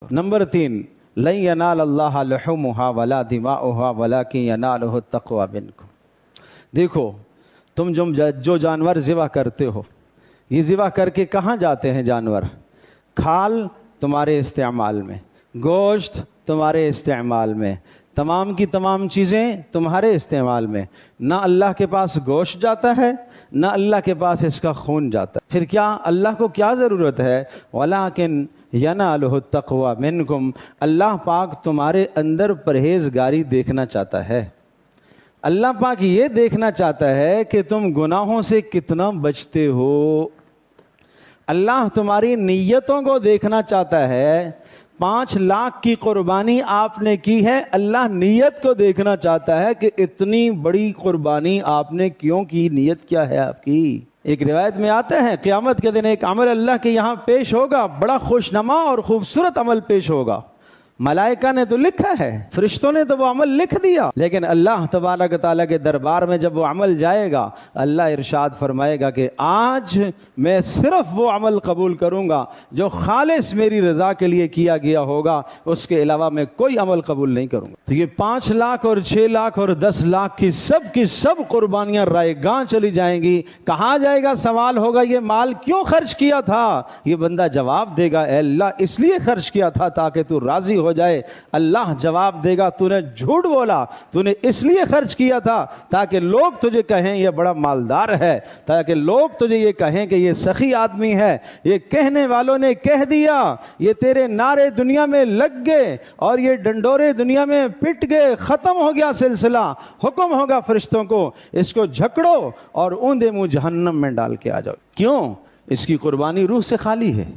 Number 3، لن ینال اللہ لحومها ولا دماؤها ولکن ینالہ التقوی منکم۔ دیکھو تم جو جانور ذبح کرتے ہو، یہ ذبح کر کے کہاں جاتے ہیں جانور؟ کھال تمہارے استعمال میں، گوشت تمہارے استعمال میں، تمام کی تمام چیزیں تمہارے استعمال میں۔ نہ اللہ کے پاس گوشت جاتا ہے، نہ اللہ کے پاس اس کا خون جاتا ہے۔ پھر کیا اللہ کو کیا ضرورت ہے؟ وَلَٰكِن يَنَالُهُ التَّقْوَىٰ مِنْكُمْ، اللہ پاک تمہارے اندر پرہیزگاری دیکھنا چاہتا ہے۔ اللہ پاک یہ دیکھنا چاہتا ہے کہ تم گناہوں سے کتنا بچتے ہو۔ اللہ تمہاری نیتوں کو دیکھنا چاہتا ہے۔ 5 لاکھ کی قربانی آپ نے کی ہے، اللہ نیت کو دیکھنا چاہتا ہے کہ اتنی بڑی قربانی آپ نے کیوں کی، نیت کیا ہے آپ کی۔ ایک روایت میں آتا ہے قیامت کے دن ایک عمل اللہ کے یہاں پیش ہوگا، بڑا خوشنما اور خوبصورت عمل پیش ہوگا۔ ملائکہ نے تو لکھا ہے، فرشتوں نے تو وہ عمل لکھ دیا، لیکن اللہ تبارک و تعالیٰ کے دربار میں جب وہ عمل جائے گا، اللہ ارشاد فرمائے گا کہ آج میں صرف وہ عمل قبول کروں گا جو خالص میری رضا کے لیے کیا گیا ہوگا، اس کے علاوہ میں کوئی عمل قبول نہیں کروں گا۔ تو یہ 5 لاکھ اور 6 لاکھ اور 10 لاکھ کی سب قربانیاں رائے گاں چلی جائیں گی۔ کہاں جائے گا؟ سوال ہوگا یہ مال کیوں خرچ کیا تھا؟ یہ بندہ جواب دے گا اے اللہ اس لیے خرچ کیا تھا تاکہ تو راضی ہو جائے۔ اللہ جواب دے گا تو نے جھوٹ بولا، تو نے اس لیے خرچ کیا تھا تاکہ لوگ تجھے کہیں یہ بڑا مالدار ہے، تاکہ لوگ تجھے یہ کہیں کہ یہ سخی آدمی ہے۔ یہ کہنے والوں نے کہہ دیا، یہ تیرے نعرے دنیا میں لگ گئے اور یہ ڈنڈورے دنیا میں پٹ گئے، ختم ہو گیا سلسلہ۔ حکم ہوگا فرشتوں کو اس کو جھکڑو اور اوندے منہ جہنم میں ڈال کے آ جاؤ۔ کیوں؟ اس کی قربانی روح سے خالی ہے،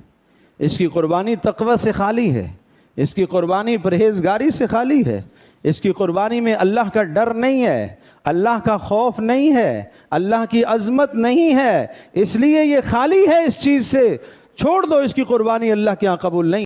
اس کی قربانی تقوی سے خالی ہے، اس کی قربانی پرہیزگاری سے خالی ہے، اس کی قربانی میں اللہ کا ڈر نہیں ہے، اللہ کا خوف نہیں ہے، اللہ کی عظمت نہیں ہے، اس لیے یہ خالی ہے اس چیز سے۔ چھوڑ دو اس کی قربانی، اللہ کے یہاں قبول نہیں۔